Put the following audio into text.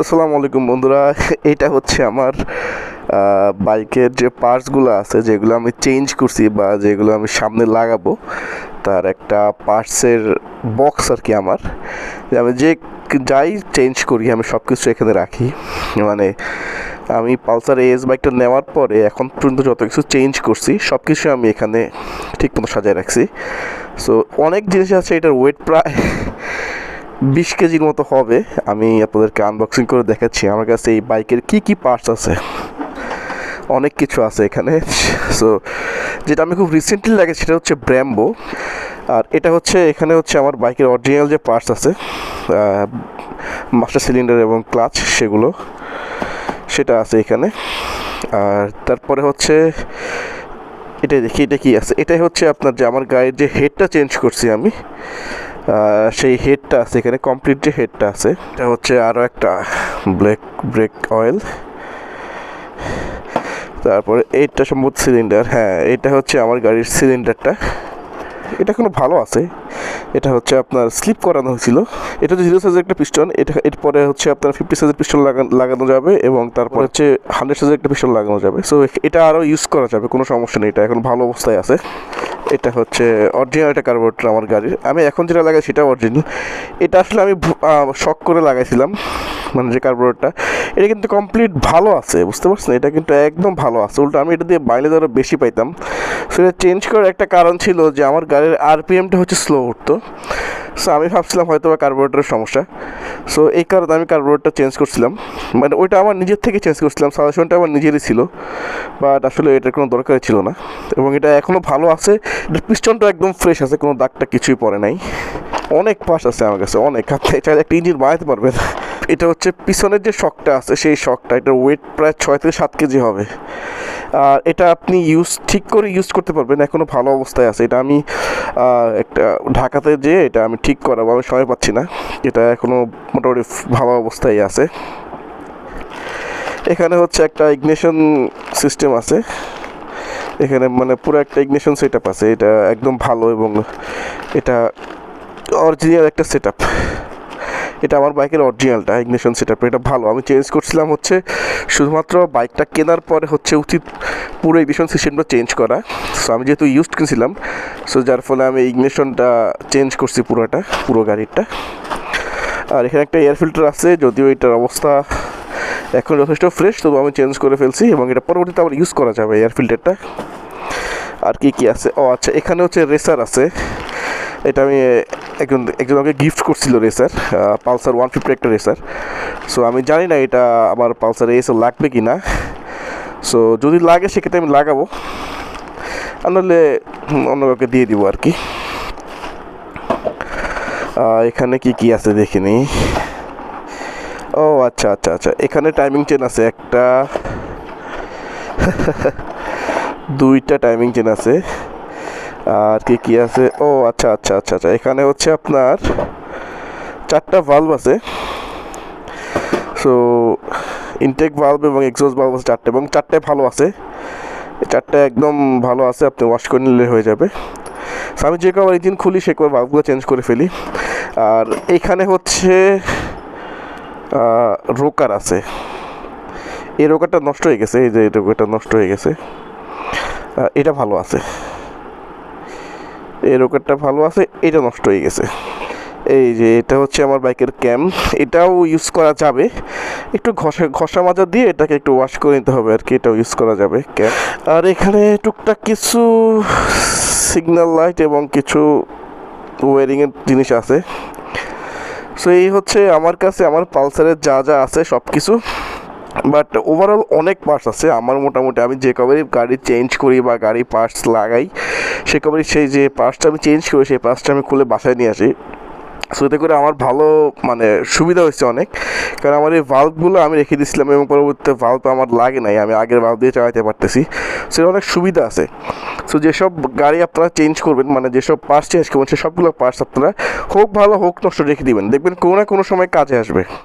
আসসালামু আলাইকুম বন্ধুরা। এটা হচ্ছে আমার বাইকের যে পার্টসগুলো আছে, যেগুলো আমি চেঞ্জ করছি বা যেগুলো আমি সামনে লাগাবো, তার একটা পার্টসের বক্স আর কি। আমার আমি যাই চেঞ্জ করি আমি সব কিছু এখানে রাখি। মানে আমি পালসার এস বাইকটা নেওয়ার পরে এখন পর্যন্ত যত কিছু চেঞ্জ করছি সব কিছু আমি এখানে ঠিক মতো সাজায় রাখছি। সো অনেক জিনিস আছে, এটার ওয়েট প্রায় 20 কেজির মতো হবে। আমি আপনাদেরকে আনবক্সিং করে দেখাচ্ছি আমার কাছে এই বাইকের কি পার্টস আছে। অনেক কিছু আছে এখানে। সো যেটা আমি খুব রিসেন্টলি লাগে সেটা হচ্ছে ব্র্যাম্বো। আর এটা হচ্ছে এখানে হচ্ছে আমার বাইকের অরিজিনাল যে পার্টস আছে, মাস্টার সিলিন্ডার এবং ক্লাচ, সেটা আছে এখানে। আর তারপরে হচ্ছে এটা দেখি এটা কি আছে। এটাই হচ্ছে আপনার যে আমার গাড়ির যে হেডটা চেঞ্জ করছি আমি, সেই হেডটা আছে এখানে, কমপ্লিট যে হেডটা আছে। এটা হচ্ছে আরও একটা ব্রেক অয়েল। তারপরে এইটা সম্ভবত সিলিন্ডার, হ্যাঁ এটা হচ্ছে আমার গাড়ির সিলিন্ডারটা। এটা কোনো ভালো আছে। এটা হচ্ছে আপনার স্লিপ করানো হয়েছিল। এটা হচ্ছে 0 সাইজের একটা পিস্টন। এরপরে হচ্ছে আপনার 50 সাইজের পিস্টন লাগানো যাবে এবং তারপর হচ্ছে 100 সাইজের একটা পিস্টন লাগানো যাবে। সো এটা আরও ইউজ করা যাবে, কোনো সমস্যা নেই, এটা এখন ভালো অবস্থায় আছে। এটা হচ্ছে অরিজিনাল একটা কার্বোরেটর আমার গাড়ির। আমি এখন যেটা লাগাই সেটা অরিজিনাল। এটা আসলে আমি শখ করে লাগাইছিলাম, মানে যে কার্বোরেটরটা, এটা কিন্তু কমপ্লিট ভালো আছে, বুঝতে পারছেন? এটা কিন্তু একদম ভালো আছে। উল্টো আমি এটা দিয়ে মাইলেজ আরও বেশি পাইতাম। সেটা চেঞ্জ করার একটা কারণ ছিল যে আমার গাড়ির আরপিএমটা হচ্ছে স্লো উঠতো। সো আমি ভাবছিলাম হয়তো বা কার্বোরেটরের সমস্যা। সো এই কারণে আমি কার্বোরেটরটা চেঞ্জ করছিলাম। মানে ওইটা আমার নিজের থেকে চেঞ্জ করছিলাম, সাজেশনটা আমার নিজেরই ছিল, বাট আসলে এটার কোনো দরকারই ছিল না। এবং এটা এখনও ভালো আছে। এটার পিস্টনটা একদম ফ্রেশ আছে, কোনো দাগটা কিছুই পড়ে নাই। অনেক পাশ আছে আমার কাছে, অনেক। আপনি চাইলে একটা ইঞ্জিন বানাতে পারবেন। এটা হচ্ছে পিছনের যে শকটা আছে সেই শকটা, এটার ওয়েট প্রায় 6 থেকে 7 কেজি হবে। আর এটা আপনি ঠিক করে ইউজ করতে পারবেন, এখনও ভালো অবস্থায় আছে। এটা আমি একটা ঢাকাতে যেয়ে এটা আমি ঠিক করাবো, আমি সময় পাচ্ছি না। এটা এখনও মোটামুটি ভালো অবস্থায় আছে। এখানে হচ্ছে একটা ইগনিশন সিস্টেম আছে এখানে, মানে পুরো একটা ইগনিশন সেট আপ আছে। এটা একদম ভালো এবং এটা অরিজিনাল একটা সেট আপ। এটা আমার বাইকের অরিজিনালটা ইগনিশন সেট আপ, এটা ভালো। আমি চেঞ্জ করছিলাম হচ্ছে শুধুমাত্র বাইকটা কেনার পরে হচ্ছে উচিত পুরো ইগনিশন সিস্টেমটা চেঞ্জ করা। সো আমি যেহেতু ইউজ কিনছিলাম, সো যার ফলে আমি ইগনিশনটা চেঞ্জ করছি পুরো গাড়িটা। আর এখানে একটা এয়ার ফিল্টার আছে, যদিও এটার অবস্থা এখন যথেষ্ট ফ্রেশ, তবু আমি চেঞ্জ করে ফেলছি এবং এটা পরবর্তীতে আবার ইউজ করা যাবে এয়ার ফিল্টারটা। আর কি আছে, ও আচ্ছা, এখানে হচ্ছে রেসার আছে। এটা আমি একজন আমাকে গিফট করছিল রেসার, পালসার 150 একটা রেসার। সো আমি জানি না এটা আমার পালসার এসে লাগবে কি না। সো যদি লাগে সেক্ষেত্রে আমি লাগাবো, আর নাহলে অন্য কাউকে দিয়ে দিব আর কি। এখানে কি আছে দেখিনি। ও আচ্ছা, এখানে টাইমিং চেন আছে একটা, 2টা টাইমিং চেন আছে। আর কি আছে, ও আচ্ছা, এখানে হচ্ছে আপনার 4টা ভালভ আছে। সো ইনটেক ভালভ এবং এক্সহস্ট ভালভ আছে 4টা, এবং 4টায় ভালো আছে। 4টা একদম ভালো আছে, আপনি ওয়াশ করে নিলে হয়ে যাবে। সো আমি যে কবার ইঞ্জিন খুলি সে কবার ভালভগুলো চেঞ্জ করে ফেলি। আর এইখানে হচ্ছে রোকার আছে। এই রোকারটা নষ্ট হয়ে গেছে, এই যে এই রোকারটা নষ্ট হয়ে গেছে। এটা ভালো আছে, এই রোকারটা ভালো আছে, এটা নষ্ট হয়ে গেছে। এই যে এটা হচ্ছে আমার বাইকের ক্যাম, এটাও ইউজ করা যাবে। একটু ঘষা মাজা দিয়ে এটাকে একটু ওয়াশ করে নিতে হবে আর কি, এটাও ইউজ করা যাবে ক্যাম। আর এখানে টুকটাক কিছু সিগন্যাল লাইট এবং কিছু ওয়ারিংয়ের জিনিস আছে। সো এই হচ্ছে আমার কাছে আমার পালসারের যা আছে সব কিছু। বাট ওভারঅল অনেক পার্টস আছে আমার। মোটামুটি আমি যে কবারই গাড়ি চেঞ্জ করি বা গাড়ি পার্টস লাগাই, সে কবারই সেই যে পার্টসটা আমি চেঞ্জ করি সেই পার্টসটা আমি খুলে বাসায় নিয়ে আসি। সো এতে করে আমার ভালো মানে সুবিধা হয়েছে অনেক, কারণ আমার এই ভাল্বগুলো আমি রেখে দিয়েছিলাম এবং পরবর্তীতে ভাল্ব আমার লাগে নাই, আমি আগের ভাল্ব দিয়ে চালাতে পারতেছি। সেটা অনেক সুবিধা আছে। সো যেসব গাড়ি আপনারা চেঞ্জ করবেন, মানে যেসব পার্টস চেঞ্জ করবেন, সে সবগুলো পার্টস আপনারা হোক ভালো হোক নষ্ট রেখে দিবেন, দেখবেন কোনো না কোনো সময় কাজে আসবে।